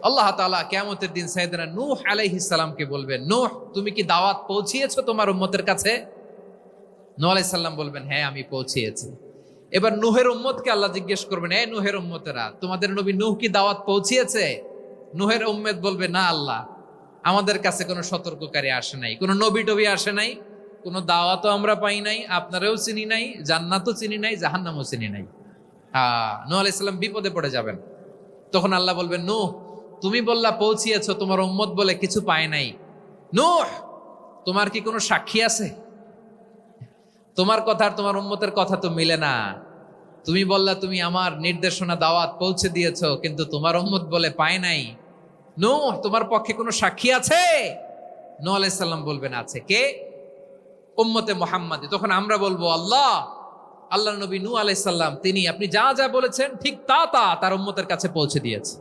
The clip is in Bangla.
আল্লাহ তাআলা কিয়ামতের দিন সাইয়েদনা নূহ আলাইহিস সালামকে বলবেন, নূহ তুমি কি দাওয়াত পৌঁছিয়েছো তোমার উম্মতের কাছে? নূহ আলাইহিস সালাম বলবেন, হ্যাঁ আমি পৌঁছিয়েছি। এবার নূহের উম্মতকে আল্লাহ জিজ্ঞেস করবেন, এই নূহের উম্মতেরা, তোমাদের নবী নূহ কি দাওয়াত পৌঁছিয়েছে? নূহের উম্মত বলবে, না আল্লাহ, আমাদের কাছে কোনো সতর্ককারী আসে নাই, কোনো নবী টবি আসে নাই, কোনো দাওয়াতও আমরা পাই নাই, আপনারাও চিনি নাই, জান্নাতও চিনি নাই, জাহান্নামও চিনি নাই। নূহ আলাইহিস সালাম বিপদে পড়ে যাবেন। তখন আল্লাহ বলবেন, নূহ তুমি বললা পৌঁছিয়েছো, তোমার উম্মত বলে কিছু পায় নাই। নূহ তোমার কি কোনো সাক্ষী আছে? তোমার কথা আর তোমার উম্মতের কথা তো মিলে না। তুমি বললা তুমি আমার নির্দেশনা দাওয়াত পৌঁছে দিয়েছো, কিন্তু তোমার উম্মত বলে পায় নাই। নূহ তোমার পক্ষে কোনো সাক্ষী আছে? নূহ আলাইহিস সালাম বলবেন, আছে। কে? উম্মতে মুহাম্মাদী। তখন আমরা বলবো, আল্লাহ, আল্লাহর নবী নূহ আলাইহিস সালাম তিনি আপনি যা যা বলেছেন ঠিক তা তার উম্মতের কাছে পৌঁছে দিয়েছে।